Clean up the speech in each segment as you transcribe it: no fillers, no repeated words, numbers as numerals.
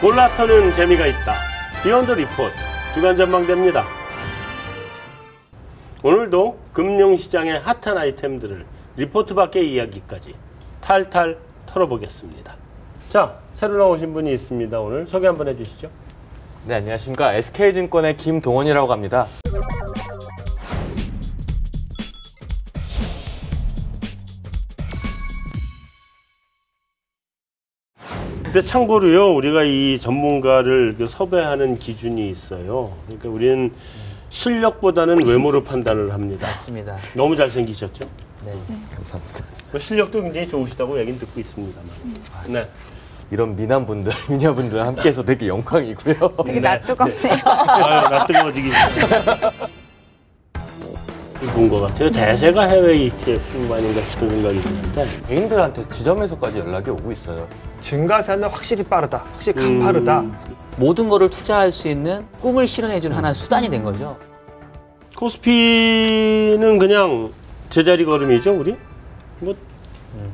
골라터는 재미가 있다. 비욘드 리포트 주간 전망대입니다. 오늘도 금융시장의 핫한 아이템들을 리포트 밖의 이야기까지 탈탈 털어보겠습니다. 자, 새로 나오신 분이 있습니다. 오늘 소개 한번 해주시죠. 네, 안녕하십니까. SK증권의 김동원이라고 합니다. 근데 참고로요, 우리가 이 전문가를 섭외하는 기준이 있어요. 그러니까 우리는 실력보다는 외모로 판단을 합니다. 맞습니다. 너무 잘생기셨죠? 네, 감사합니다. 실력도 굉장히 좋으시다고 얘기는 듣고 있습니다만. 네. 이런 미남분들, 미녀분들 함께해서 되게 영광이고요. 되게 낯뜨겁네요. 낯뜨거워지기 본 것 같아요. 대세가 해외 ETF 아닌가 싶은 생각이 드는데 개인들한테 지점에서까지 연락이 오고 있어요. 증가세는 확실히 빠르다, 확실히 가파르다. 모든 거를 투자할 수 있는 꿈을 실현해주는 하나의 수단이 된 거죠. 코스피는 그냥 제자리 걸음이죠, 우리? 뭐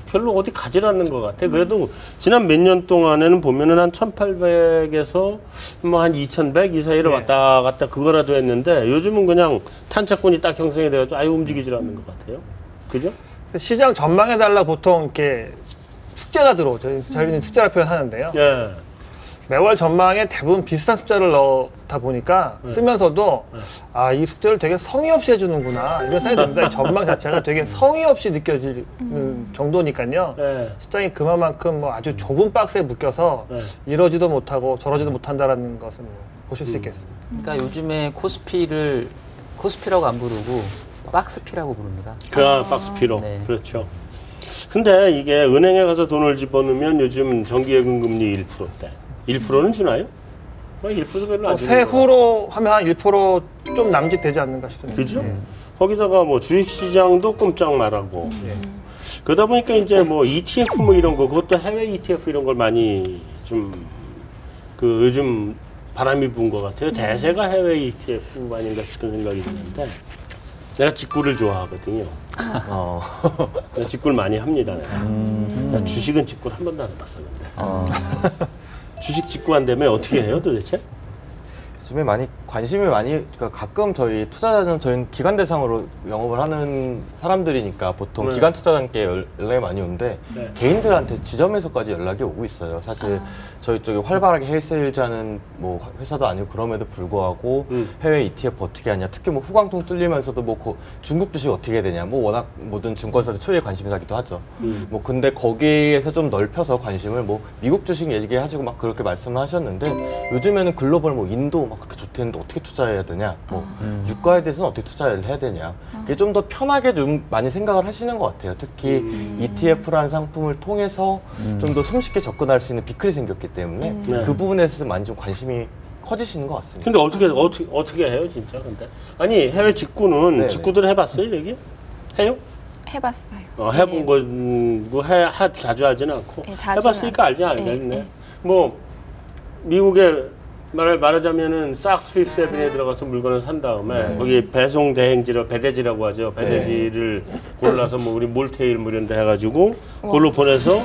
별로 어디 가지 않는 것 같아. 그래도 지난 몇 년 동안에는 보면은 한 1,800에서 뭐 한 2,100 이 사이를 왔다 갔다 그거라도 했는데 요즘은 그냥 탄착권이 딱 형성이 돼가지고 아예 움직이질 않는 것 같아요. 그죠? 시장 전망해달라 보통 이렇게 숙제가 들어오죠. 저희는 숙제라 표현하는데요. 예. 매월 전망에 대부분 비슷한 숫자를 넣다 보니까 쓰면서도 아, 이 숙제를 되게 성의 없이 해주는구나 이런 생각이 듭니다. 이 전망 자체가 되게 성의 없이 느껴지는 정도니까요. 예. 시장이 그만큼 뭐 아주 좁은 박스에 묶여서 이러지도 못하고 저러지도 못한다라는 것을 보실 수 있겠습니다. 그러니까 요즘에 코스피라고 안 부르고 박스피라고 부릅니다. 박스피로. 네. 그렇죠. 근데 이게 은행에 가서 돈을 집어넣으면 요즘 정기예금 금리 1%대. 1%는 주나요? 1%도 별로 안 주는 세후로 하면 한 1%좀 남짓 되지 않는가 싶습니다. 그죠? 거기다가 뭐 주식시장도 꼼짝 말하고. 그러다 보니까 이제 뭐 ETF 뭐 이런 거, 그것도 해외 ETF 이런 걸 많이 좀 요즘 바람이 부은 것 같아요. 대세가 해외 ETF 아닌가 싶은 생각이 드는데 내가 직구를 좋아하거든요. 내가 직구를 많이 합니다. 나 주식은 직구를 한 번도 안 해봤어, 근데. 주식 직구한다면 어떻게 해요, 도대체? 요즘에 관심이 그러니까 가끔 저희는 기관 대상으로 영업을 하는 사람들이니까 보통 기관 투자자께 연락이 많이 오는데 개인들한테 지점에서까지 연락이 오고 있어요. 사실 저희 쪽에 활발하게 해외 세일즈하는 뭐 회사도 아니고 그럼에도 불구하고 해외 ETF 어떻게 하냐, 특히 뭐 후광통 뚫리면서도 뭐 중국 주식 어떻게 해야 되냐, 뭐 워낙 모든 증권사들 초유의 관심사기도 하죠. 뭐 근데 거기에서 좀 넓혀서 관심을 뭐 미국 주식 얘기하시고 막 그렇게 말씀을 하셨는데 요즘에는 글로벌 뭐 인도 막 그렇게 좋대는데 어떻게 투자해야 되냐, 뭐 유가에 대해서는 어떻게 투자를 해야 되냐, 그게 좀 더 편하게 좀 많이 생각을 하시는 것 같아요. 특히 ETF라는 상품을 통해서 좀 더 손쉽게 접근할 수 있는 비클이 생겼기 때문에 그 부분에서 많이 좀 관심이 커지시는 것 같습니다. 근데 어떻게 해요, 진짜? 근데 아니 해외 직구는 직구들 해봤어요, 여기? 해요? 해봤어요. 해본 거 자주 하지는 않고 해봤으니까 알지 않겠네. 뭐 미국에 말하자면은 삭스 피프th 세븐에 들어가서 물건을 산 다음에 거기 배송 대행지로 배대지라고 하죠. 배대지를 골라서 뭐 우리 몰테일 뭐 이런 데 해가지고 그걸로 보내서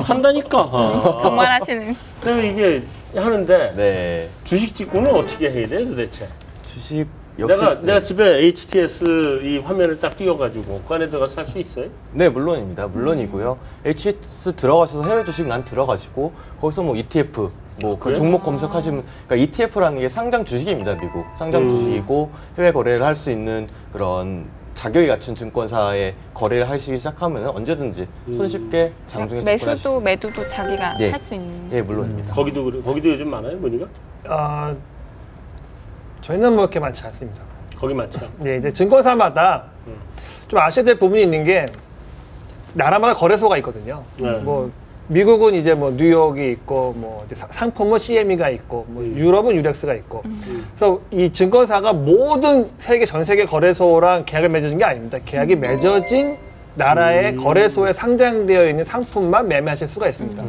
한다니까. 정말 하시는. 그래서 이게 하는데 주식 직구는 어떻게 해야 돼 도대체? 주식 역시 내가 집에 HTS 이 화면을 딱 띄워가지고 그 안에 들어가서 살 수 있어요? 네, 물론입니다. 물론이고요. HTS 들어가셔서 해외 주식 란 들어가시고 거기서 뭐 ETF 뭐 그 종목 검색하시면, 그러니까 ETF라는 게 상장 주식입니다. 미국 상장 주식이고 해외 거래를 할 수 있는 그런 자격이 갖춘 증권사에 거래를 하시기 시작하면 언제든지 손쉽게 장중에 접근하실 수 있습니다. 매도도 자기가 할 수 있는. 예, 물론입니다. 거기도 요즘 많아요, 문의가? 저희는 뭐 이렇게 많지 않습니다. 거기 많죠. 네, 이제 증권사마다 좀 아셔야 될 부분이 있는 게 나라마다 거래소가 있거든요. 뭐 미국은 이제 뭐 뉴욕이 있고 뭐 이제 상품은 CME가 있고 뭐 유럽은 유렉스가 있고 그래서 이 증권사가 모든 전 세계 거래소랑 계약을 맺어진 게 아닙니다. 계약이 맺어진 나라의 거래소에 상장되어 있는 상품만 매매하실 수가 있습니다.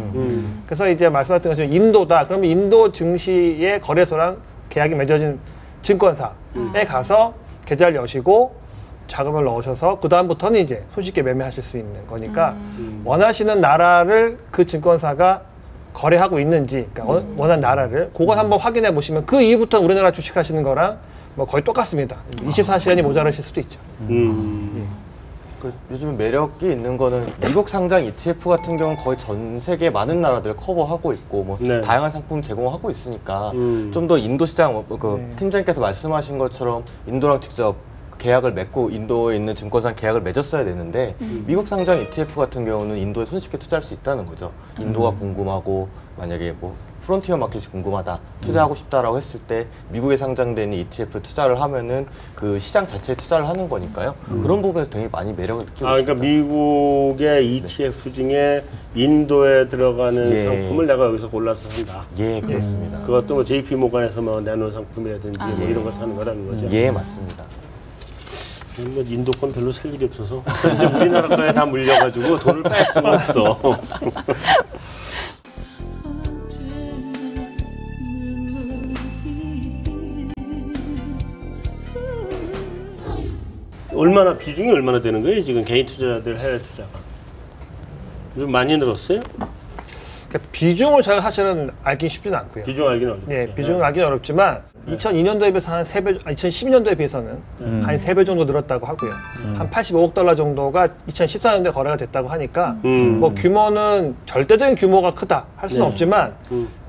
그래서 이제 말씀하셨던 것처럼 인도다. 그러면 인도 증시의 거래소랑 계약이 맺어진 증권사에 가서 계좌를 여시고 자금을 넣으셔서 그 다음부터는 이제 손쉽게 매매하실 수 있는 거니까 원하시는 나라를 그 증권사가 거래하고 있는지, 그러니까 원하는 나라를 그걸 한번 확인해 보시면 그 이후부터 우리나라 주식하시는 거랑 뭐 거의 똑같습니다. 24시간이 모자라실 수도 있죠. 그 요즘 매력이 있는 거는 미국 상장 ETF 같은 경우는 거의 전 세계 많은 나라들을 커버하고 있고 뭐 네. 다양한 상품 제공하고 있으니까 좀 더 인도 시장 팀장님께서 말씀하신 것처럼 인도랑 직접 계약을 맺고 인도에 있는 증권사 계약을 맺었어야 되는데 미국 상장 ETF 같은 경우는 인도에 손쉽게 투자할 수 있다는 거죠. 인도가 궁금하고 만약에 뭐 프론티어 마켓이 궁금하다, 투자하고 싶다라고 했을 때 미국에 상장된 ETF 투자를 하면은 그 시장 자체에 투자를 하는 거니까요. 그런 부분에서 되게 많이 매력을 느끼고 그러니까 있습니다. 미국의 ETF 중에 인도에 들어가는 예. 상품을 내가 여기서 골라서 산다. 예, 그렇습니다. 그것도 뭐 JP 모간에서 뭐 내놓은 상품이라든지 뭐 이런 거 사는 거라는 거죠. 예, 맞습니다. 뭐 인도 건 별로 살 일이 없어서 이제 우리나라 거에 다 물려가지고 돈을 뺄 수가 없어. 얼마나 비중이 얼마나 되는 거예요? 지금 개인 투자자들 해외 투자가 좀 많이 늘었어요? 그러니까 비중을 제가 사실은 알긴 쉽지는 않고요. 비중 알기는 어렵죠. 네, 비중을 알기는 어렵지만 2002년도에 비해서 한 3배, 2012년도에 비해서는 한 3배 정도 늘었다고 하고요. 한 85억 달러 정도가 2014년도에 거래가 됐다고 하니까 뭐 규모는 절대적인 규모가 크다 할 수는 네. 없지만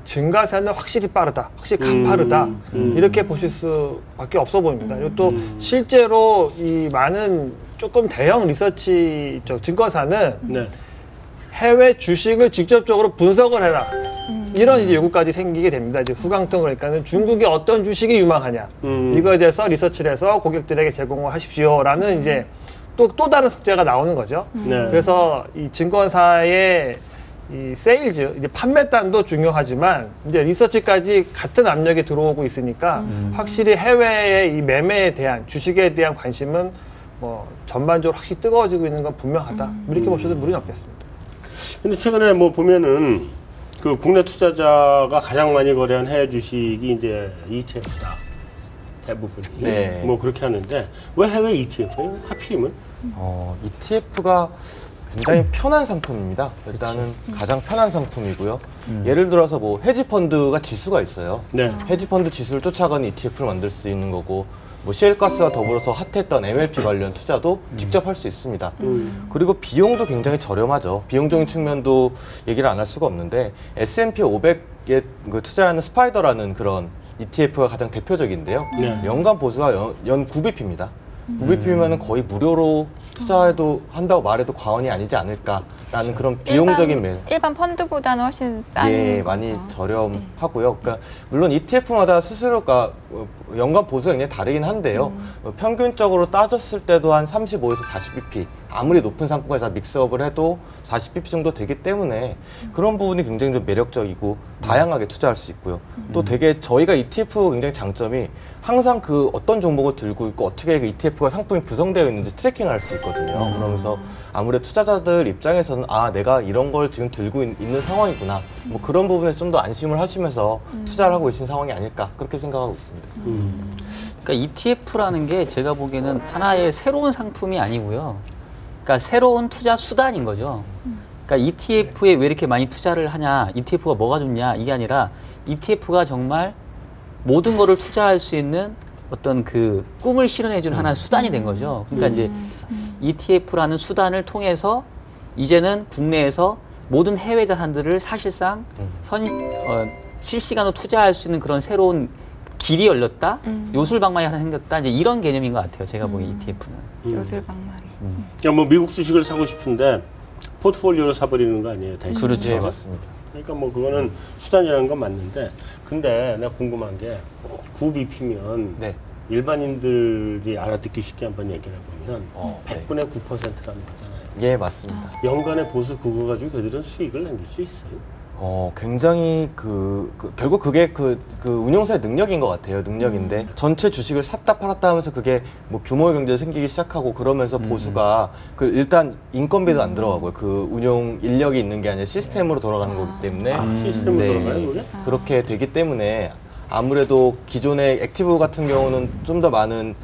증가세는 확실히 빠르다, 확실히 가파르다 이렇게 보실 수밖에 없어 보입니다. 그리고 또 실제로 이 많은 조금 대형 리서치 증권사는 네. 해외 주식을 직접적으로 분석을 해라. 이런 이제 요구까지 생기게 됩니다. 이제 후강통 그러니까는 중국의 어떤 주식이 유망하냐. 이거에 대해서 리서치를 해서 고객들에게 제공을 하십시오라는 이제 또 다른 숙제가 나오는 거죠. 네. 그래서 이 증권사의 이 세일즈, 이제 판매단도 중요하지만 이제 리서치까지 같은 압력이 들어오고 있으니까 확실히 해외의 이 매매에 대한 주식에 대한 관심은 뭐 전반적으로 확실히 뜨거워지고 있는 건 분명하다. 이렇게 보셔도 무리는 없겠습니다. 근데 최근에 뭐 보면은 그 국내 투자자가 가장 많이 거래한 해외 주식이 이제 ETF다. 대부분이. 네. 뭐 그렇게 하는데 왜 해외 ETF예요? 하필이면? ETF가 굉장히 편한 상품입니다. 일단은 가장 편한 상품이고요. 예를 들어서 뭐 헤지펀드가 지수가 있어요. 네. 헤지펀드 지수를 쫓아가는 ETF를 만들 수 있는 거고 뭐 셰일가스와 더불어서 핫했던 MLP 관련 투자도 직접 할 수 있습니다. 그리고 비용도 굉장히 저렴하죠. 비용적인 측면도 얘기를 안 할 수가 없는데 S&P 500에 그 투자하는 스파이더라는 그런 ETF가 가장 대표적인데요. 네. 연간 보수가 연 9bp입니다. 9bp면은 거의 무료로 투자해도 한다고 말해도 과언이 아니지 않을까라는 그런 비용적인 매력. 일반 펀드보다는 훨씬 싼 예, 거죠. 많이 저렴하고요. 그러니까 물론 ETF마다 스스로가 연간 보수가 굉장히 다르긴 한데요. 평균적으로 따졌을 때도 한 35에서 40bp, 아무리 높은 상품까지 다 믹스업을 해도 40bp 정도 되기 때문에 그런 부분이 굉장히 좀 매력적이고 다양하게 투자할 수 있고요. 또 되게 저희가 ETF 굉장히 장점이 항상 그 어떤 종목을 들고 있고 어떻게 그 ETF가 상품이 구성되어 있는지 트래킹을 할 수 있거든요. 그러면서 아무래도 투자자들 입장에서는 아, 내가 이런 걸 지금 들고 있는 상황이구나. 뭐 그런 부분에서 좀 더 안심을 하시면서 투자를 하고 계신 상황이 아닐까 그렇게 생각하고 있습니다. 그러니까 ETF라는 게 제가 보기에는 하나의 새로운 상품이 아니고요. 그러니까 새로운 투자 수단인 거죠. 그러니까 ETF에 왜 이렇게 많이 투자를 하냐, ETF가 뭐가 좋냐 이게 아니라 ETF가 정말 모든 거를 투자할 수 있는 어떤 그 꿈을 실현해주는 하나의 수단이 된 거죠. 그러니까 이제 ETF라는 수단을 통해서 이제는 국내에서 모든 해외 자산들을 사실상 실시간으로 투자할 수 있는 그런 새로운 길이 열렸다, 요술방망이 하나 생겼다, 이제 이런 개념인 것 같아요. 제가 보기엔 ETF는. 요술방망이. 그러니까 뭐 미국 주식을 사고 싶은데 포트폴리오로 사버리는 거 아니에요? 대신. 그렇죠. 네, 맞습니다. 그러니까 뭐 그거는 수단이라는 건 맞는데, 근데 내가 궁금한 게 9bp면 네. 일반인들이 알아듣기 쉽게 한번 얘기를 해보면 네. 100분의 9%라는 거잖아요. 예, 맞습니다. 연간의 보수 그거 가지고 그들은 수익을 남길 수 있어요? 굉장히 결국 그게 그 운용사의 능력인 것 같아요. 능력인데 전체 주식을 샀다 팔았다 하면서 그게 뭐 규모의 경제가 생기기 시작하고 그러면서 보수가 일단 인건비도 안 들어가고요. 그 운용 인력이 있는 게 아니라 시스템으로 돌아가는 거기 때문에 시스템으로 돌아가요, 그게? 그렇게 되기 때문에 아무래도 기존의 액티브 같은 경우는 좀 더 많은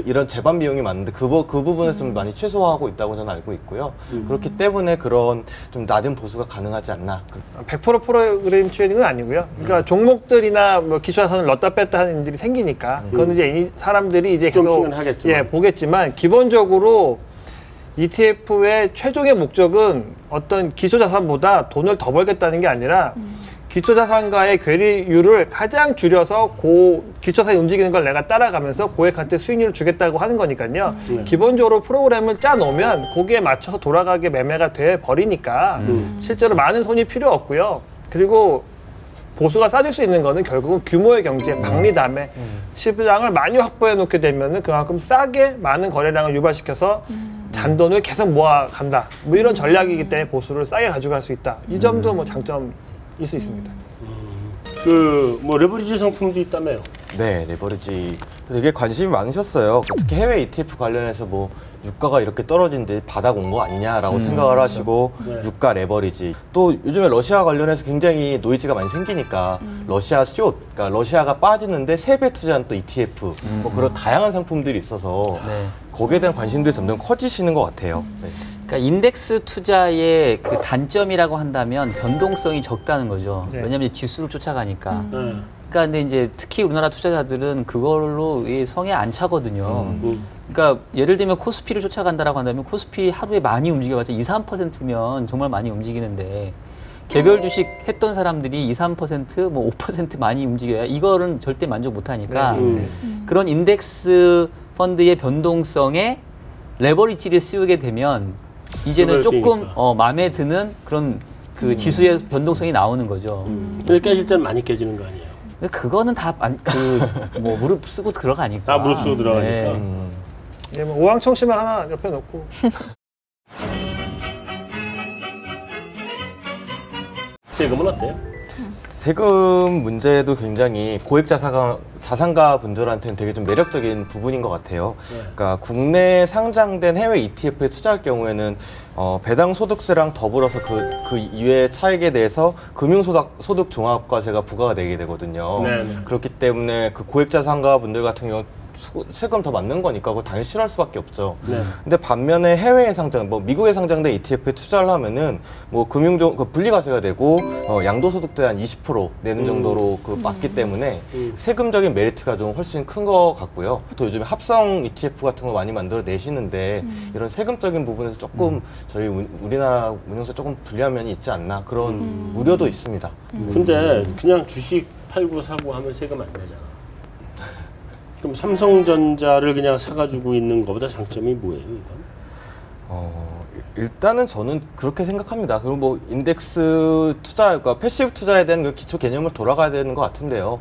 이런 재반 비용이 많은데 그 부분에서 좀 많이 최소화하고 있다고 저는 알고 있고요. 그렇기 때문에 그런 좀 낮은 보수가 가능하지 않나. 100% 프로그램 트레이딩은 아니고요. 그러니까 종목들이나 뭐 기초자산을 넣었다 뺐다 하는 일들이 생기니까 그거는 이제 사람들이 이제 계속 보겠지만 기본적으로 ETF의 최종의 목적은 어떤 기초자산보다 돈을 더 벌겠다는 게 아니라 기초자산과의 괴리율을 가장 줄여서 기초자산이 움직이는 걸 내가 따라가면서 고액한테 수익률을 주겠다고 하는 거니까요. 기본적으로 프로그램을 짜놓으면 거기에 맞춰서 돌아가게 매매가 돼 버리니까 실제로 많은 손이 필요 없고요. 그리고 보수가 싸질 수 있는 거는 결국은 규모의 경제, 박리담에 시장을 많이 확보해 놓게 되면은 그만큼 싸게 많은 거래량을 유발시켜서 잔돈을 계속 모아간다. 뭐 이런 전략이기 때문에 보수를 싸게 가져갈 수 있다. 이 점도 뭐 장점일 수 있습니다. 뭐 레버리지 상품도 있다며요? 네, 레버리지 되게 관심이 많으셨어요. 특히 해외 ETF 관련해서 뭐 유가가 이렇게 떨어진데 바닥 온 거 아니냐라고 생각을 하시고 유가 레버리지, 또 요즘에 러시아 관련해서 굉장히 노이즈가 많이 생기니까 러시아 숏, 그러니까 러시아가 빠지는데 3배 투자한 또 ETF, 뭐 그런 다양한 상품들이 있어서 거기에 대한 관심들이 점점 커지시는 것 같아요. 네. 그러니까 인덱스 투자의 그 단점이라고 한다면 변동성이 적다는 거죠. 왜냐하면 지수를 쫓아가니까. 그러니까 근데 이제 특히 우리나라 투자자들은 그걸로 성에 안 차거든요. 그러니까 예를 들면 코스피를 쫓아간다라고 한다면 코스피 하루에 많이 움직여봤자 2, 3%면 정말 많이 움직이는데 개별 주식 했던 사람들이 2, 3%, 뭐 5% 많이 움직여야 이거는 절대 만족 못하니까 그런 인덱스 펀드의 변동성에 레버리지를 씌우게 되면 이제는 조금 마음에 드는 그런 그 지수의 변동성이 나오는 거죠. 깨질 때는 많이 깨지는 거 아니에요? 그거는 다 뭐 무릎 쓰고 들어가니까. 무릎 쓰고 들어가니까. 예, 뭐 오왕청심을 하나 옆에 놓고. 세금은 어때요? 세금 문제도 굉장히 고액 자산가 분들한테는 되게 좀 매력적인 부분인 것 같아요. 그러니까 국내 상장된 해외 ETF에 투자할 경우에는 배당 소득세랑 더불어서 그 이외의 차익에 대해서 금융소득 종합과세가 부과가 되게 되거든요. 그렇기 때문에 그 고액 자산가 분들 같은 경우 세금 더 맞는 거니까 그거 당연히 싫어할 수밖에 없죠. 근데 반면에 해외에 상장, 뭐 미국에 상장된 ETF에 투자를 하면은 뭐 분리과세가 되고 양도소득세 한 20% 내는 정도로 맞기 때문에 세금적인 메리트가 좀 훨씬 큰 것 같고요. 또 요즘에 합성 ETF 같은 거 많이 만들어 내시는데 이런 세금적인 부분에서 조금 저희 우리나라 운용사 조금 불리한 면이 있지 않나 그런 우려도 있습니다. 근데 그냥 주식 팔고 사고 하면 세금 안 내잖아. 그럼 삼성전자를 그냥 사가지고 있는 것보다 장점이 뭐예요? 이건? 일단은 저는 그렇게 생각합니다. 그리고 뭐 인덱스 투자, 그러니까 패시브 투자에 대한 그 기초 개념을 돌아가야 되는 것 같은데요.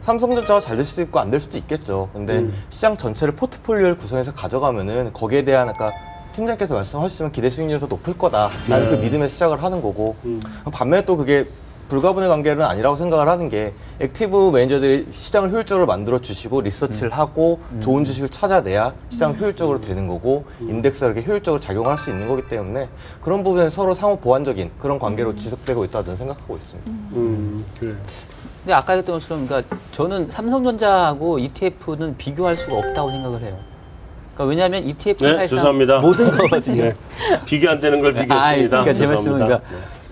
삼성전자가 잘 될 수도 있고 안 될 수도 있겠죠. 근데 시장 전체를 포트폴리오를 구성해서 가져가면은 거기에 대한 아까 팀장께서 말씀하셨지만 기대 수익률이 더 높을 거다. 라는 그 믿음에 시작을 하는 거고 반면에 또 그게 불가분의 관계는 아니라고 생각을 하는 게 액티브 매니저들이 시장을 효율적으로 만들어 주시고 리서치를 하고 좋은 주식을 찾아내야 시장 효율적으로 되는 거고 인덱스가 이렇게 효율적으로 작용할 수 있는 거기 때문에 그런 부분에 서로 상호 보완적인 그런 관계로 지속되고 있다고 저는 생각하고 있습니다. 근데 아까 했던 것처럼 그러니까 저는 삼성전자하고 ETF는 비교할 수가 없다고 생각을 해요. 그러니까 왜냐하면 ETF는 사실상 죄송합니다. 모든 거거든요. 비교 안 되는 걸 비교했습니다. 그러니까 제 말씀은 그러니까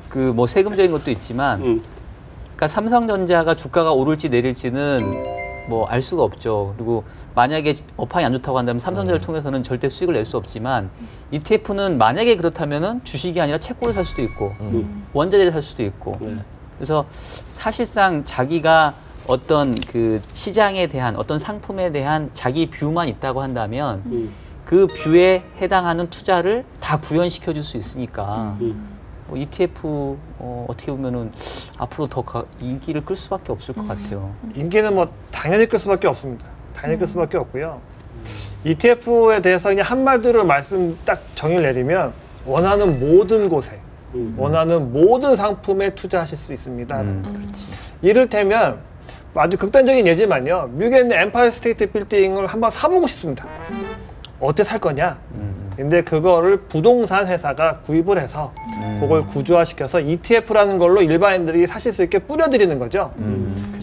그 뭐 세금적인 것도 있지만, 그러니까 삼성전자가 주가가 오를지 내릴지는 뭐 알 수가 없죠. 그리고 만약에 업황이 안 좋다고 한다면 삼성전자를 통해서는 절대 수익을 낼 수 없지만 ETF는 만약에 그렇다면은 주식이 아니라 채권을 살 수도 있고 원자재를 살 수도 있고 그래서 사실상 자기가 어떤 그 시장에 대한 어떤 상품에 대한 자기 뷰만 있다고 한다면 그 뷰에 해당하는 투자를 다 구현시켜 줄 수 있으니까 뭐 ETF 어떻게 보면은 앞으로 더 인기를 끌 수밖에 없을 것 같아요. 인기는 뭐 당연히 끌 수밖에 없습니다. 당연히 끌 수밖에 없고요. ETF에 대해서 그냥 한마디로 말씀 딱 정의를 내리면 원하는 모든 곳에 원하는 모든 상품에 투자하실 수 있습니다. 그렇지. 이를테면 아주 극단적인 예지만요. 미국에 있는 엠파이어 스테이트 빌딩을 한번 사보고 싶습니다. 어떻게 살 거냐? 근데 그거를 부동산 회사가 구입을 해서 그걸 구조화시켜서 ETF라는 걸로 일반인들이 사실 수 있게 뿌려드리는 거죠.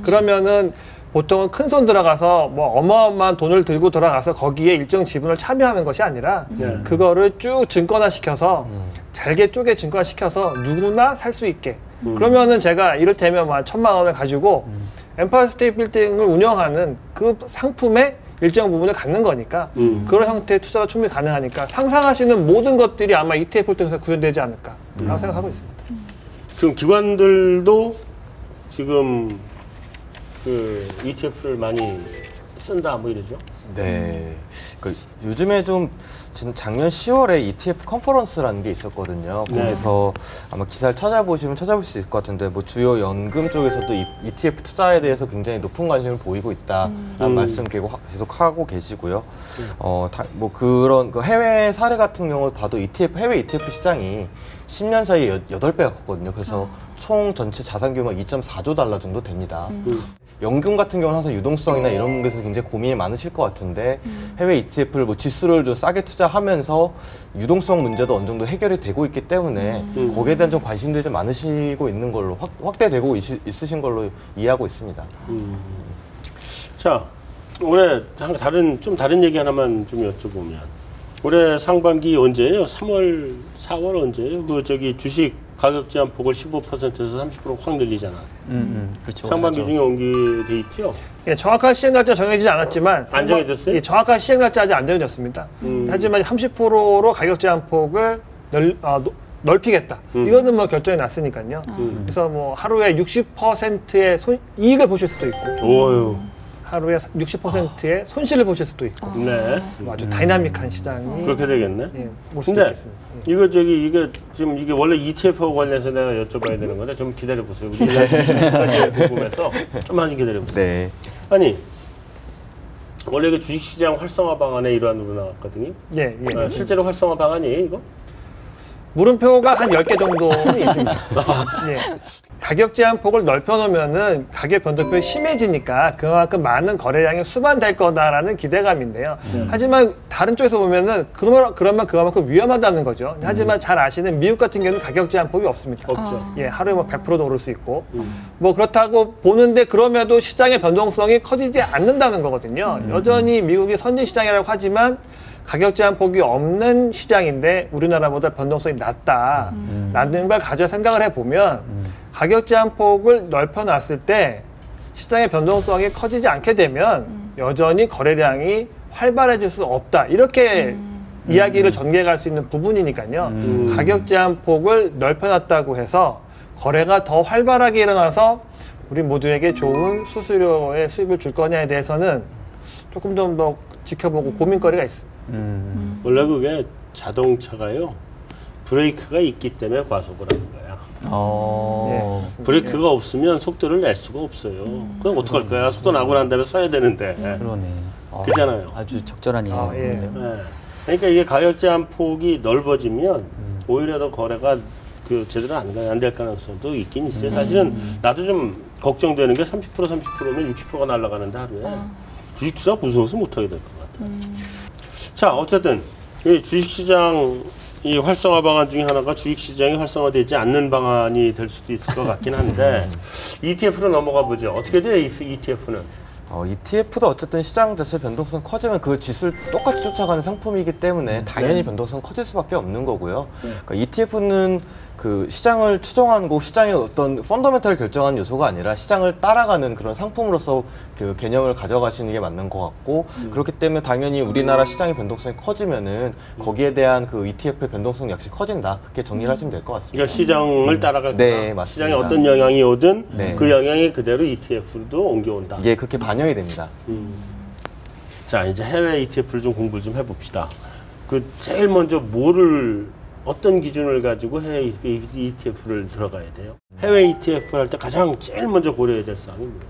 그러면은 보통은 큰 손 들어가서 뭐 어마어마한 돈을 들고 들어가서 거기에 일정 지분을 참여하는 것이 아니라 그거를 쭉 증권화 시켜서 잘게 쪼개 증권화 시켜서 누구나 살 수 있게. 그러면은 제가 이를테면 한 1,000만 원을 가지고 엠파이어 스테이트 빌딩을 운영하는 그 상품의 일정 부분을 갖는 거니까 그런 형태의 투자가 충분히 가능하니까 상상하시는 모든 것들이 아마 ETF를 통해서 구현되지 않을까라고 생각하고 있습니다. 그럼 기관들도 지금 그 ETF를 많이 쓴다 뭐 이러죠? 네. 그 요즘에 좀 작년 10월에 ETF 컨퍼런스라는 게 있었거든요. 거기서 아마 기사를 찾아보시면 찾아볼 수 있을 것 같은데 뭐 주요 연금 쪽에서도 ETF 투자에 대해서 굉장히 높은 관심을 보이고 있다라는 말씀 계속 하고 계시고요. 뭐 그런 그 해외 사례 같은 경우 봐도 해외 ETF 시장이 10년 사이에 8배가 컸거든요. 그래서 총 전체 자산 규모가 2.4조 달러 정도 됩니다. 연금 같은 경우는 항상 유동성이나 이런 것에서 굉장히 고민이 많으실 것 같은데 해외 ETF를 뭐 지수를 좀 싸게 투자하면서 유동성 문제도 어느 정도 해결이 되고 있기 때문에 거기에 대한 좀 관심들이 좀 많으시고 있는 걸로 확대되고 있으신 걸로 이해하고 있습니다. 자, 올해 좀 다른 얘기 하나만 좀 여쭤보면 올해 상반기 언제예요? 3월, 4월 언제예요? 그 저기 주식 가격 제한폭을 15%에서 30% 확 늘리잖아. 그렇죠. 상반기 중에 연기돼 있죠? 예, 정확한 시행 날짜 정해지지 않았지만 안 정해졌어요? 예, 정확한 시행 날짜 아직 안 정해졌습니다. 하지만 30%로 가격 제한폭을 넓히겠다. 이거는 뭐 결정이 났으니까요. 그래서 뭐 하루에 60%의 이익을 보실 수도 있고, 오유. 하루에 60%의 손실을 보실 수도 있고, 네. 뭐 아주 다이나믹한 시장이 그렇게 되겠네. 예, 올 수도 근데 있겠습니다. 이게 지금 이게 원래 ETF와 관련해서 내가 여쭤봐야 되는 건데 좀 기다려 보세요. 우리 주식시장에 궁금해서 좀만 기다려 보세요. 네. 아니 원래 그 주식시장 활성화 방안의 일환으로 나왔거든요. 예, 예. 실제로 활성화 방안이에요, 이거? 물음표가 한 10개 정도는 있습니다. 예. 가격 제한폭을 넓혀놓으면은 가격 변동폭이 심해지니까 그만큼 많은 거래량이 수반될 거다라는 기대감인데요. 하지만 다른 쪽에서 보면은 그러면 그만큼 위험하다는 거죠. 하지만 잘 아시는 미국 같은 경우는 가격 제한폭이 없습니다. 없죠. 예, 하루에 뭐 100%도 오를 수 있고 뭐 그렇다고 보는데 그럼에도 시장의 변동성이 커지지 않는다는 거거든요. 여전히 미국이 선진 시장이라고 하지만 가격 제한폭이 없는 시장인데 우리나라보다 변동성이 낮다라는 걸 가져 생각을 해보면 가격 제한폭을 넓혀놨을 때 시장의 변동성이 커지지 않게 되면 여전히 거래량이 활발해질 수 없다. 이렇게 이야기를 전개할 수 있는 부분이니까요. 가격 제한폭을 넓혀놨다고 해서 거래가 더 활발하게 일어나서 우리 모두에게 좋은 수수료의 수입을 줄 거냐에 대해서는 조금 좀 더 지켜보고 고민거리가 있습니다. 원래 그게 자동차가요. 브레이크가 있기 때문에 과속을 하는 거야. 예. 브레이크가 없으면 속도를 낼 수가 없어요. 그럼 어떡할 거야? 속도 나고 난 다음에 서야 되는데. 그러네. 그잖아요. 아주 적절한 아, 얘기네요. 예. 네. 그러니까 이게 가격 제한 폭이 넓어지면 오히려 더 거래가 그 제대로 안 될 가능성도 있긴 있어요. 사실은 나도 좀 걱정되는 게 30% 30%면 60%가 날아가는데 하루에 주식 투자 무서워서 못 하게 될 것 같아요. 자, 어쨌든 이 주식시장 이 활성화 방안 중에 하나가 주식시장이 활성화되지 않는 방안이 될 수도 있을 것 같긴 한데 ETF로 넘어가 보죠. 어떻게 돼요, ETF는? ETF도 어쨌든 시장 자체 변동성 커지면 그 지수를 똑같이 쫓아가는 상품이기 때문에 당연히 변동성 커질 수밖에 없는 거고요. 그러니까 ETF는 그 시장을 추종하는 거, 시장의 어떤 펀더멘탈을 결정하는 요소가 아니라 시장을 따라가는 그런 상품으로서 그 개념을 가져가시는 게 맞는 것 같고 그렇기 때문에 당연히 우리나라 시장의 변동성이 커지면은 거기에 대한 그 ETF의 변동성 역시 커진다. 그렇게 정리를 하시면 될 것 같습니다. 그러니까 시장을 따라갈 거다. 네, 맞습니다. 시장에 어떤 영향이 오든 네. 그 영향이 그대로 ETF도 옮겨온다. 예, 그렇게 반영이 됩니다. 자, 이제 해외 ETF를 좀 공부를 좀 해봅시다. 그 제일 먼저 어떤 기준을 가지고 해외 ETF를 들어가야 돼요? 해외 ETF 할 때 가장 제일 먼저 고려해야 될 사항이 뭐예요?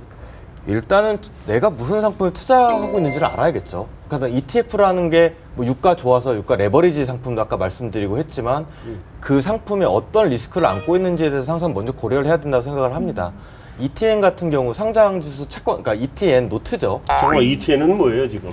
일단은 내가 무슨 상품에 투자하고 있는지를 알아야겠죠. 그러니까 ETF라는 게 뭐 유가 좋아서 유가 레버리지 상품도 아까 말씀드리고 했지만 그 상품이 어떤 리스크를 안고 있는지에 대해서 항상 먼저 고려를 해야 된다고 생각을 합니다. ETN 같은 경우 상장지수 채권, 그러니까 ETN 노트죠. 정말 ETN은 뭐예요 지금?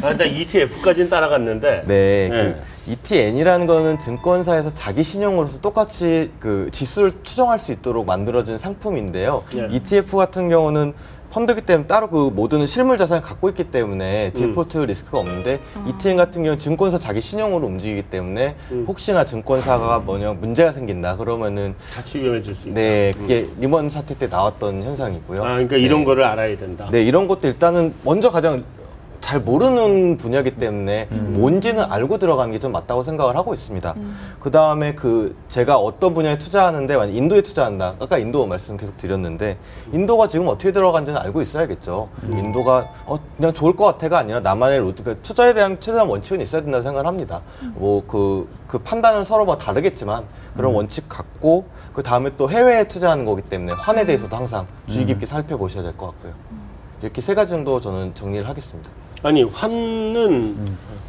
일단 ETF까지는 따라갔는데. 네, 네. 그 ETN이라는 거는 증권사에서 자기 신용으로서 똑같이 그 지수를 추정할 수 있도록 만들어준 상품인데요. 네. ETF 같은 경우는 펀드기 때문에 따로 그 모든 실물 자산을 갖고 있기 때문에 디폴트 리스크가 없는데 ETN 같은 경우는 증권사 자기 신용으로 움직이기 때문에 혹시나 증권사가 문제가 생긴다 그러면은 같이 위험해질 수 있다. 네, 그게 리먼 사태 때 나왔던 현상이고요. 아, 그러니까 이런 거를 알아야 된다. 네, 이런 것도 일단은 먼저 가장 잘 모르는 분야이기 때문에 뭔지는 알고 들어가는 게 좀 맞다고 생각을 하고 있습니다. 그 다음에 제가 어떤 분야에 투자하는데 만약 인도에 투자한다. 아까 인도 말씀 계속 드렸는데 인도가 지금 어떻게 들어간지는 알고 있어야겠죠. 인도가 그냥 좋을 것 같아가 아니라 나만의 그러니까 투자에 대한 최소한 원칙은 있어야 된다고 생각을 합니다. 뭐 그 판단은 서로 뭐 다르겠지만 그런 원칙 갖고 그 다음에 또 해외에 투자하는 거기 때문에 환에 대해서도 항상 주의 깊게 살펴보셔야 될 것 같고요. 이렇게 세 가지 정도 저는 정리를 하겠습니다. 아니 환은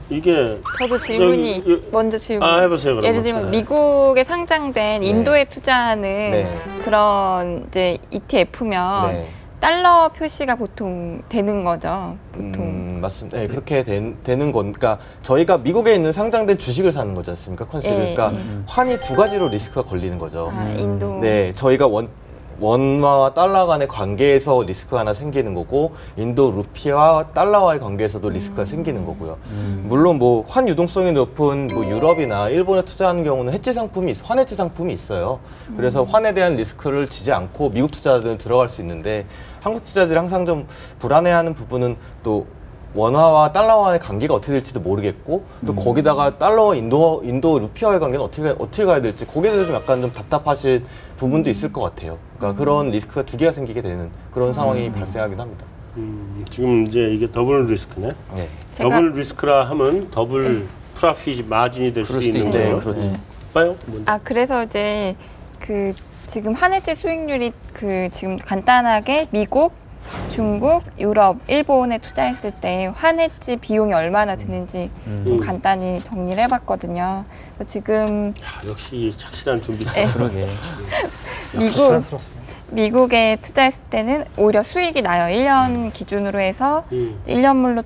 이게 저도 질문이 먼저 질문. 해보세요. 그러면. 예를 들면 미국에 상장된 인도에 투자하는 네. 그런 이제 ETF면 네. 달러 표시가 보통 되는 거죠. 보통. 맞습니다. 네, 그렇게 되는 건, 그러니까 저희가 미국에 있는 상장된 주식을 사는 거지 않습니까? 컨셉이. 그러니까 환이 두 가지로 리스크가 걸리는 거죠. 아, 인도. 네, 저희가 원화와 달러 간의 관계에서 리스크가 하나 생기는 거고 인도 루피와 달러와의 관계에서도 리스크가 생기는 거고요. 물론 뭐 환 유동성이 높은 뭐 유럽이나 일본에 투자하는 경우는 환해지 상품이 있어요. 그래서 환에 대한 리스크를 지지 않고 미국 투자자들은 들어갈 수 있는데 한국 투자자들이 항상 좀 불안해하는 부분은 또 원화와 달러와의 관계가 어떻게 될지도 모르겠고 또 거기다가 달러와 인도 루피와의 관계는 어떻게 가야 될지 거기에 대해서 좀 약간 좀 답답하실 부분도 있을 것 같아요. 그러니까 그런 리스크가 두 개가 생기게 되는 그런 상황이 발생하긴 합니다. 지금 이제 이게 더블 리스크네. 네. 더블 리스크라 하면 더블 프라핏 마진이 될 수 그럴 수도 있는 있죠. 거죠. 그렇죠. 봐요. 뭔데? 아, 그래서 이제 지금 환해지 수익률이 지금 간단하게 미국, 중국, 유럽, 일본에 투자했을 때 환해지 비용이 얼마나 드는지 좀 간단히 정리를 해봤거든요. 그래서 지금 역시 착실한 준비. 그러게. 미국에 투자했을 때는 오히려 수익이 나요. 1년 기준으로 해서 1년물로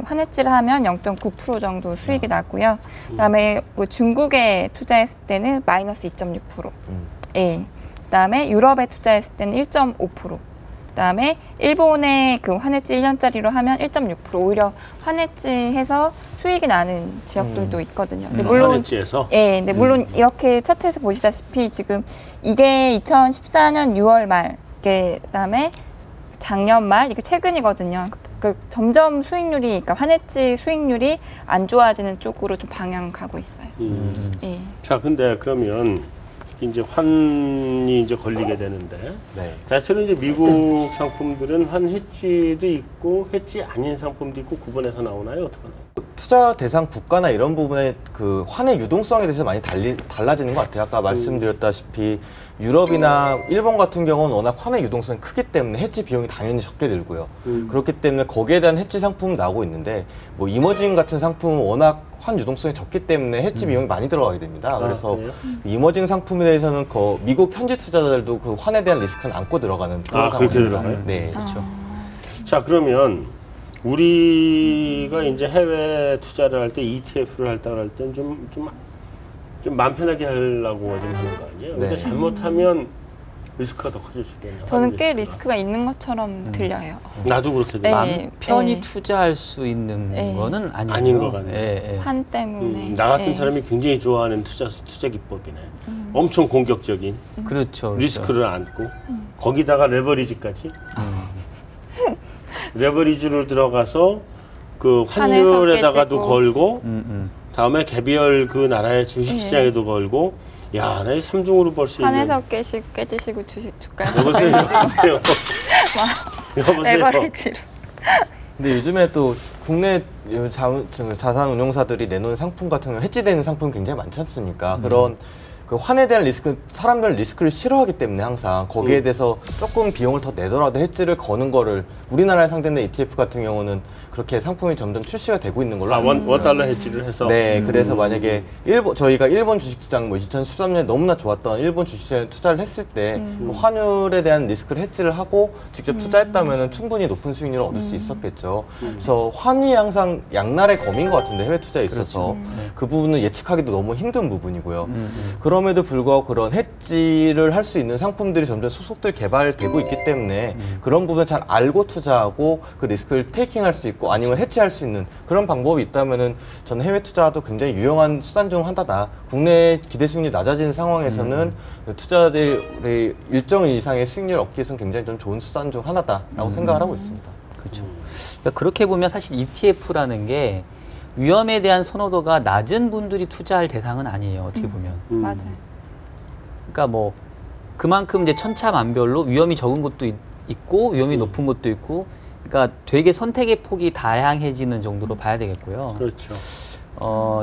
환해지를 하면 0.9% 정도 수익이 나고요. 그다음에 중국에 투자했을 때는 마이너스 2.6%. 예. 그다음에 유럽에 투자했을 때는 1.5%. 그다음에 일본의 환해지 1년짜리로 하면 1.6%. 오히려 환해지해서 수익이 나는 지역들도 있거든요. 근데 물론 환해지에서. 예, 근데 물론 이렇게 차트에서 보시다시피 지금 이게 2014년 6월 말, 그다음에 작년 말, 이게 최근이거든요. 점점 수익률이, 그러니까 환해지 수익률이 안 좋아지는 쪽으로 좀 방향 가고 있어요. 예. 자, 근데 그러면 이제 환이 이제 걸리게 되는데, 네. 대체로 이제 미국 상품들은 환 해지도 있고 해지 아닌 상품도 있고 구분해서 나오나요? 어떻게 나요? 투자 대상 국가나 이런 부분에 환의 유동성에 대해서 많이 달라지는 것 같아요. 아까 말씀드렸다시피 유럽이나 일본 같은 경우는 워낙 환의 유동성이 크기 때문에 해지 비용이 당연히 적게 들고요. 그렇기 때문에 거기에 대한 해지 상품은 나오고 있는데 뭐 이머징 같은 상품은 워낙 환 유동성이 적기 때문에 해지 비용이 많이 들어가게 됩니다. 그래서 이머징 상품에 대해서는 미국 현지 투자자들도 환에 대한 리스크는 안고 들어가는 그런 그렇게 상황입니다. 들어가요? 네. 그렇죠. 자, 그러면 우리가 이제 해외 투자를 할 때 ETF를 할 때는 좀 마음 편하게 하려고 좀 하는 거 아니에요? 근데 네. 잘못하면 리스크가 더 커질 수 있겠네요. 저는 꽤 리스크가 있는 것처럼 들려요. 나도 그렇게 돼. 네. 마음 편히 네. 투자할 수 있는 네. 거는 아니고요. 아닌 것 같네요. 예, 예. 환 때문에. 나 같은 예. 사람이 굉장히 좋아하는 투자 기법이네. 엄청 공격적인 그렇죠. 리스크를 안고 거기다가 레버리지까지. 레버리지로 들어가서 환율에다가도 깨지고. 걸고 다음에 개별 나라의 주식시장에도 걸고 야, 나 이 삼중으로 벌 수 있는. 환에서 깨지시고 주가. 여보세요. 여보세요. 레버리지로. 근데 요즘에 또 국내 자산 운용사들이 내놓은 상품 같은 경우 해지되는 상품이 굉장히 많지 않습니까? 그런 환에 대한 사람들은 리스크를 싫어하기 때문에 항상 거기에 대해서 조금 비용을 더 내더라도 해지를 거는 거를 우리나라에 상대된 ETF 같은 경우는 그렇게 상품이 점점 출시가 되고 있는 걸로 알고 있습니다. 원달러 해지를 해서. 네, 그래서 만약에 저희가 일본 주식시장 2013년에 너무나 좋았던 일본 주식시장에 투자를 했을 때 환율에 대한 리스크를 해지를 하고 직접 투자했다면 충분히 높은 수익률을 얻을 수 있었겠죠. 그래서 환이 항상 양날의 검인 것 같은데 해외 투자에 있어서 그 부분은 예측하기도 너무 힘든 부분이고요. 그런 그럼에도 불구하고 그런 해지를 할 수 있는 상품들이 점점 소속들 개발되고 있기 때문에 그런 부분을 잘 알고 투자하고 그 리스크를 테이킹할 수 있고 아니면 해지할 수 있는 그런 방법이 있다면은 저는 해외 투자도 굉장히 유용한 수단 중 하나다. 국내 기대 수익률이 낮아지는 상황에서는 투자자들의 일정 이상의 수익률을 얻기 위해서는 굉장히 좀 좋은 수단 중 하나다라고 생각을 하고 있습니다. 그렇죠. 그러니까 그렇게 보면 사실 ETF라는 게 위험에 대한 선호도가 낮은 분들이 투자할 대상은 아니에요. 어떻게 보면. 맞아요. 그러니까 뭐 그만큼 이제 천차만별로 위험이 적은 것도 있고 위험이 높은 것도 있고, 그러니까 되게 선택의 폭이 다양해지는 정도로 봐야 되겠고요. 그렇죠.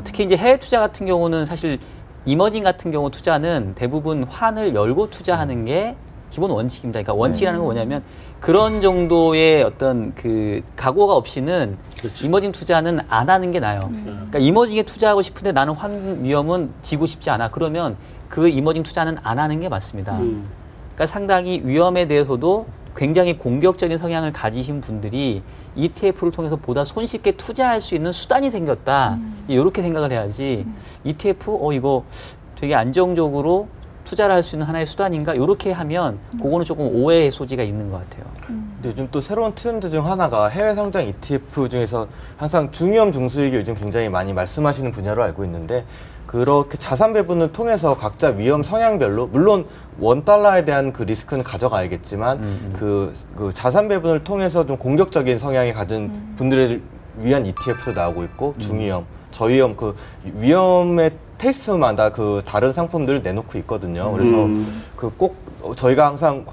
특히 이제 해외 투자 같은 경우는 사실 이머징 같은 경우 투자는 대부분 환을 열고 투자하는 게 기본 원칙입니다. 그러니까 원칙이라는 건 뭐냐면 그런 정도의 어떤 그 각오가 없이는 그렇지. 이머징 투자는 안 하는 게 나아요. 그러니까 이머징에 투자하고 싶은데 나는 환 위험은 지고 싶지 않아. 그러면 그 이머징 투자는 안 하는 게 맞습니다. 그러니까 상당히 위험에 대해서도 굉장히 공격적인 성향을 가지신 분들이 ETF를 통해서 보다 손쉽게 투자할 수 있는 수단이 생겼다. 이렇게 생각을 해야지 ETF 이거 되게 안정적으로 투자를 할 수 있는 하나의 수단인가? 이렇게 하면 그거는 조금 오해의 소지가 있는 것 같아요. 근데 요즘 또 새로운 트렌드 중 하나가 해외 상장 ETF 중에서 항상 중위험 중수익이 요즘 굉장히 많이 말씀하시는 분야로 알고 있는데, 그렇게 자산 배분을 통해서 각자 위험 성향별로 물론 $1에 대한 그 리스크는 가져가야겠지만 그 자산 배분을 통해서 좀 공격적인 성향이 가진 분들을 위한 ETF도 나오고 있고 중위험, 저위험 그 위험의 테이스트마다 그 다른 상품들을 내놓고 있거든요. 그래서 그 꼭 저희가 항상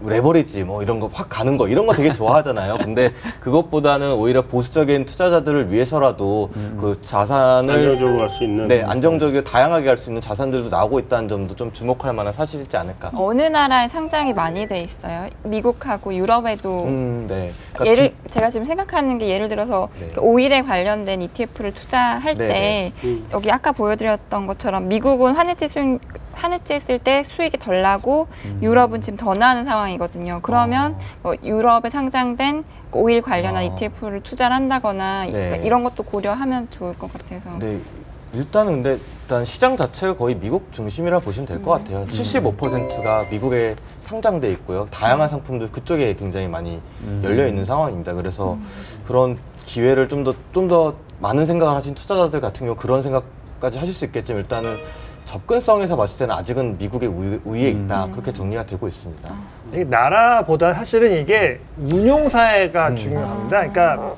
레버리지 뭐 이런 거 확 가는 거 이런 거 되게 좋아하잖아요. 근데 그것보다는 오히려 보수적인 투자자들을 위해서라도 그 자산을 안정적으로 할 수 있는. 네, 안정적이고 다양하게 할 수 있는 자산들도 나오고 있다는 점도 좀 주목할 만한 사실이지 않을까. 어느 나라에 상장이 많이 돼 있어요? 미국하고 유럽에도. 네. 그러니까 제가 지금 생각하는 게 예를 들어서 네. 그 오일에 관련된 ETF를 투자할 때 여기 아까 보여드렸던 것처럼 미국은 환해지했을 때 수익이 덜 나고 유럽은 지금 더 나는 상황이거든요. 그러면 뭐 유럽에 상장된 오일 관련한 ETF를 투자를 한다거나 네. 그러니까 이런 것도 고려하면 좋을 것 같아서. 네. 일단 시장 자체가 거의 미국 중심이라 보시면 될 것 같아요. 75%가 미국에 상장돼 있고요. 다양한 상품들 그쪽에 굉장히 많이 열려 있는 상황입니다. 그래서 그런 기회를 좀 더 많은 생각을 하신 투자자들 같은 경우 그런 생각까지 하실 수 있겠지만 일단은 접근성에서 봤을 때는 아직은 미국의 우위에 있다. 그렇게 정리가 되고 있습니다. 이게 나라보다 사실은 이게 운용사가 중요합니다. 그러니까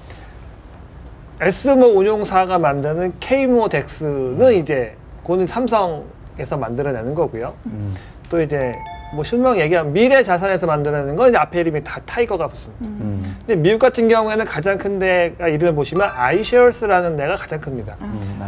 S모 운용사가 만드는 K모 덱스는 이제 그거는 삼성에서 만들어내는 거고요. 또 이제 뭐 실명 얘기하면 미래 자산에서 만들어내는 건 이제 앞에 이름이 다 타이거가 붙습니다. 근데 미국 같은 경우에는 가장 큰 데가 이름을 보시면 iShares라는 데가 가장 큽니다.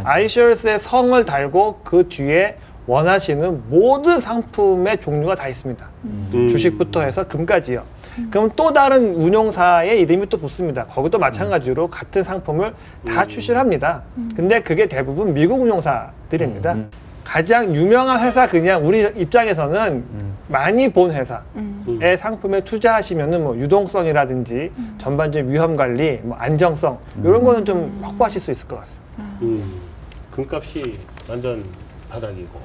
iShares의 성을 달고 그 뒤에 원하시는 모든 상품의 종류가 다 있습니다. 주식부터 해서 금까지요. 그럼 또 다른 운용사의 이름이 또 붙습니다. 거기도 마찬가지로 같은 상품을 다 출시를 합니다. 근데 그게 대부분 미국 운용사들입니다. 가장 유명한 회사, 그냥 우리 입장에서는 많이 본 회사의 상품에 투자하시면은 뭐 유동성이라든지 전반적인 위험 관리, 뭐 안정성 이런 거는 좀 확보하실 수 있을 것 같습니다. 금값이 완전 바닥이고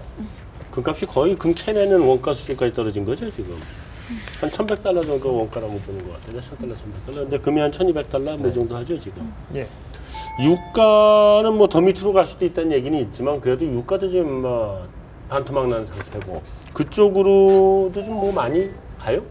금값이 거의 금캔에는 원가 수준까지 떨어진 거죠 지금. 한 $1,100 정도 원가라고 보는 것 같아요. $1,000, $1,100. 근데 금이 한 $1,200 뭐 정도 하죠 지금. 예. 유가는 뭐 더 밑으로 갈 수도 있다는 얘기는 있지만 그래도 유가도 지금 뭐 반토막 난 상태고 그쪽으로도 좀 뭐 많이 가요?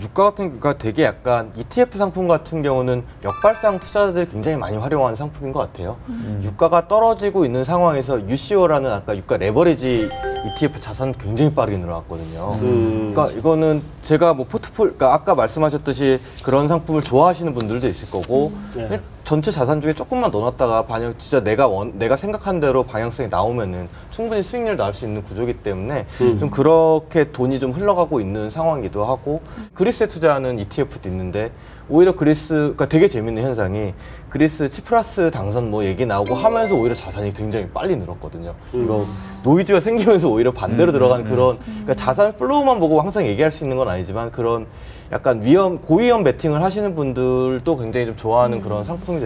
유가 같은 거 되게 약간 ETF 상품 같은 경우는 역발상 투자자들이 굉장히 많이 활용하는 상품인 것 같아요. 유가가 떨어지고 있는 상황에서 UCO라는 아까 유가 레버리지 ETF 자산 굉장히 빠르게 늘어났거든요. 그러니까 이거는 제가 뭐 그러니까 아까 말씀하셨듯이 그런 상품을 좋아하시는 분들도 있을 거고 네. 전체 자산 중에 조금만 넣어놨다가 진짜 내가 생각한 대로 방향성이 나오면은 충분히 수익률을 낳을 수 있는 구조이기 때문에 좀 그렇게 돈이 좀 흘러가고 있는 상황이기도 하고 그리스에 투자하는 ETF도 있는데 오히려 그러니까 되게 재밌는 현상이 그리스 치프라스 당선 뭐 얘기 나오고 하면서 오히려 자산이 굉장히 빨리 늘었거든요. 이거 노이즈가 생기면서 오히려 반대로 들어가는 그런 그러니까 자산 플로우만 보고 항상 얘기할 수 있는 건 아니지만 그런 약간 고위험 베팅을 하시는 분들도 굉장히 좀 좋아하는 그런 상품이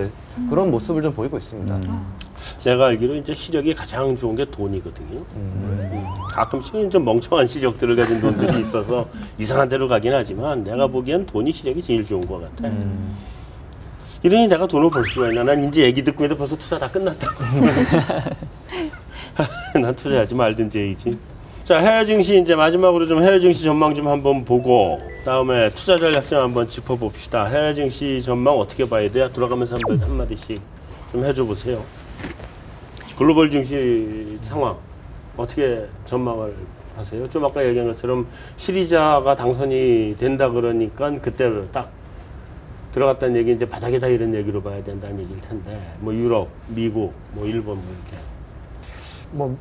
그런 모습을 좀 보이고 있습니다. 내가 알기로 이제 시력이 가장 좋은 게 돈이거든요. 가끔씩은 좀 멍청한 시력들을 가진 돈들이 있어서 이상한 데로 가긴 하지만 내가 보기엔 돈이 시력이 제일 좋은 것 같아. 이러니 내가 돈을 벌 수가 있나? 난 이제 얘기 듣고 있는데 벌써 투자 다 끝났다고. 난 투자하지 말든지 해야지. 자, 해외 증시 이제 마지막으로 좀 해외 증시 전망 좀 한번 보고 다음에 투자 전략 좀 한번 짚어봅시다. 해외 증시 전망 어떻게 봐야 돼요? 돌아가면서 한마디씩 좀 해줘 보세요. 글로벌 증시 상황 어떻게 전망을 하세요? 좀 아까 얘기한 것처럼 시리자가 당선이 된다 그러니까 그때 딱 들어갔다는 얘기 이제 바닥이다 이런 얘기로 봐야 된다는 얘기일 텐데 뭐 유럽, 미국, 뭐 일본 뭐 이렇게 뭐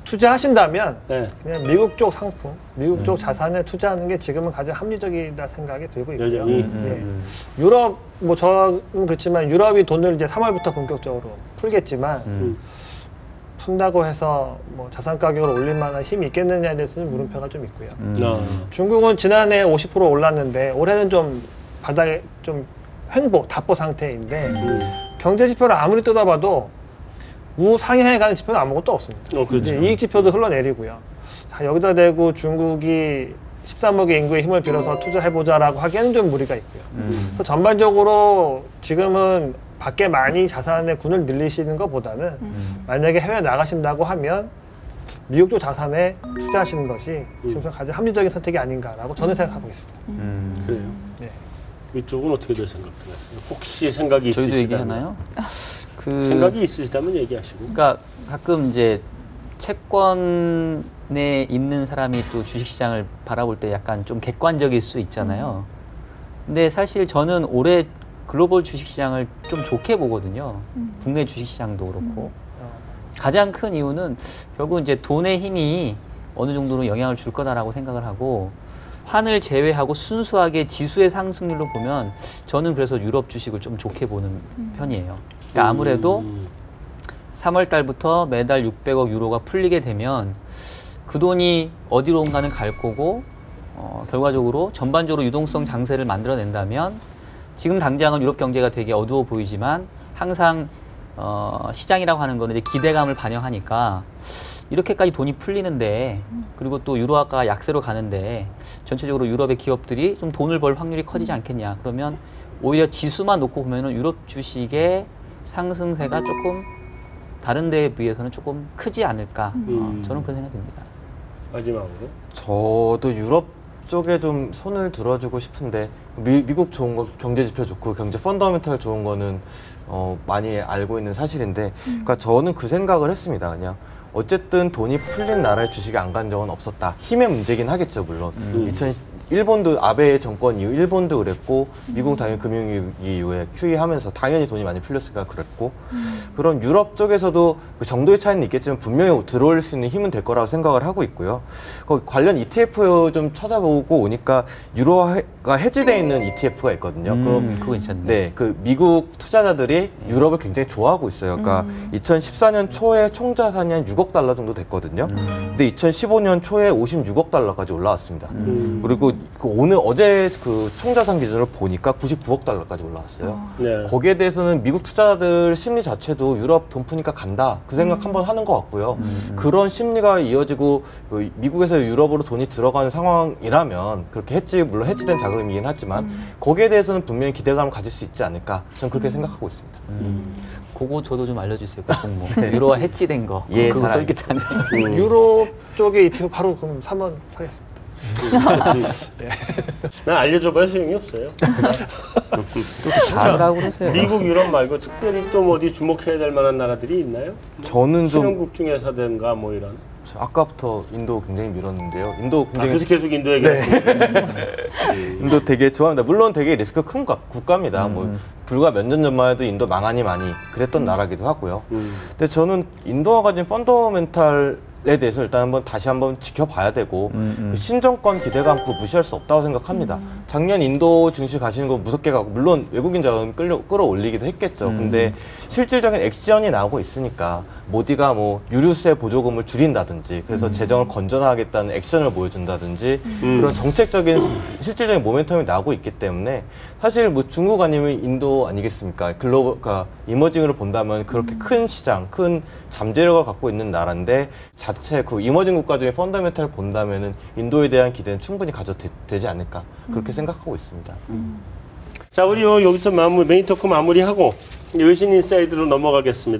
투자하신다면 네. 그냥 미국 쪽 상품, 미국 쪽 자산에 투자하는 게 지금은 가장 합리적이다 생각이 들고 있고요. 여전히 예. 유럽 뭐 저는 그렇지만 유럽이 돈을 이제 3월부터 본격적으로 풀겠지만 푼다고 해서 뭐 자산 가격을 올릴 만한 힘이 있겠느냐에 대해서는 물음표가 좀 있고요. 중국은 지난해 50% 올랐는데 올해는 좀 바닥에 좀 횡보, 답보 상태인데 경제 지표를 아무리 뜯어봐도 우상향에 가는 지표는 아무것도 없습니다. 그렇죠. 이익 지표도 흘러내리고요. 자, 여기다 대고 중국이 13억의 인구의 힘을 빌어서 투자해보자라고 하기에는 좀 무리가 있고요. 그래서 전반적으로 지금은 밖에 많이 자산의 군을 늘리시는 것보다는 만약에 해외 나가신다고 하면 미국 쪽 자산에 투자하시는 것이 지금 가장 합리적인 선택이 아닌가라고 저는 생각하고 있습니다. 그래요. 네. 이쪽은 어떻게 될 생각들하세요? 혹시 생각이 저희도 있으시다면 얘기하나요? 그 생각이 있으시다면 얘기하시고. 그러니까 가끔 이제 채권에 있는 사람이 또 주식시장을 바라볼 때 약간 좀 객관적일 수 있잖아요. 근데 사실 저는 올해 글로벌 주식시장을 좀 좋게 보거든요. 국내 주식시장도 그렇고. 가장 큰 이유는 결국 이제 돈의 힘이 어느 정도로 영향을 줄 거다라고 생각을 하고 환을 제외하고 순수하게 지수의 상승률로 보면 저는 그래서 유럽 주식을 좀 좋게 보는 편이에요. 그러니까 아무래도 3월 달부터 매달 600억 유로가 풀리게 되면 그 돈이 어디론가는 갈 거고 결과적으로 전반적으로 유동성 장세를 만들어낸다면 지금 당장은 유럽 경제가 되게 어두워 보이지만 항상 시장이라고 하는 거는 이제 기대감을 반영하니까 이렇게까지 돈이 풀리는데 그리고 또 유로화가 약세로 가는데 전체적으로 유럽의 기업들이 좀 돈을 벌 확률이 커지지 않겠냐. 그러면 오히려 지수만 놓고 보면은 유럽 주식의 상승세가 조금 다른 데에 비해서는 조금 크지 않을까. 저는 그런 생각이 듭니다. 마지막으로. 저도 유럽 쪽에 좀 손을 들어주고 싶은데 미국 좋은 거 경제 지표 좋고 경제 펀더멘탈 좋은 거는 많이 알고 있는 사실인데 그러니까 저는 그 생각을 했습니다. 그냥 어쨌든 돈이 풀린 나라의 주식이 안 간 적은 없었다. 힘의 문제긴 하겠죠, 물론. 일본도 아베 정권 이후 일본도 그랬고 미국 당연히 금융위기 이후에 QE 하면서 당연히 돈이 많이 풀렸으니까 그랬고 그런 유럽 쪽에서도 그 정도의 차이는 있겠지만 분명히 들어올 수 있는 힘은 될 거라고 생각을 하고 있고요. 그 관련 ETF 좀 찾아보고 오니까 유로화가 해지되어 있는 ETF가 있거든요. 그거 괜찮네. 네, 그 미국 투자자들이 유럽을 굉장히 좋아하고 있어요. 그러니까 2014년 초에 총자산이 한 6억 달러 정도 됐거든요. 근데 2015년 초에 56억 달러까지 올라왔습니다. 그리고 어제 그 총자산 기준으로 보니까 99억 달러까지 올라왔어요. 네. 거기에 대해서는 미국 투자자들 심리 자체도 유럽 돈 푸니까 간다. 그 생각 한번 하는 것 같고요. 그런 심리가 이어지고 그 미국에서 유럽으로 돈이 들어가는 상황이라면 그렇게 물론 해지된 자금이긴 하지만 거기에 대해서는 분명히 기대감을 가질 수 있지 않을까. 저는 그렇게 생각하고 있습니다. 그거 저도 좀 알려주세요. 그 종목. 유로화 해지된 거. 예, 그거 사랑해. 썰깃하네. 유럽 쪽에 ETF 바로 그럼 3원 사겠습니다. 난 알려줘봐야 소용이 없어요. 잘하고 그러세요. 미국, 유럽 말고 특별히 또 뭐 어디 주목해야 될 만한 나라들이 있나요? 저는 좀 신흥국 중에서든가 뭐 이런. 아까부터 인도 굉장히 밀었는데요. 인도 굉장히 그래서 계속 인도 얘기해요. 인도 되게 좋아합니다. 물론 되게 리스크 큰 국가입니다. 뭐 불과 몇 년 전만 해도 인도 망하니 많이 그랬던 나라기도 하고요. 근데 저는 인도가 가진 펀더멘탈에 대해서 일단 다시 한번 지켜봐야 되고 그 신정권 기대감 그거 무시할 수 없다고 생각합니다. 작년 인도 증시 가시는 거 무섭게 가고 물론 외국인 자금 끌어올리기도 했겠죠. 근데 실질적인 액션이 나오고 있으니까 모디가 뭐 유류세 보조금을 줄인다든지 그래서 재정을 건전하겠다는 액션을 보여준다든지 그런 정책적인 실질적인 모멘텀이 나오고 있기 때문에 사실 뭐 중국 아니면 인도 아니겠습니까? 글로벌, 그러니까 이머징으로 본다면 그렇게 큰 시장, 큰 잠재력을 갖고 있는 나라인데 자체 그 이머징 국가 중에 펀더멘탈을 본다면은 인도에 대한 기대는 충분히 가져되지 않을까 그렇게 생각하고 있습니다. 자, 우리 여기서 메인 토크 마무리하고 여신 인사이드로 넘어가겠습니다.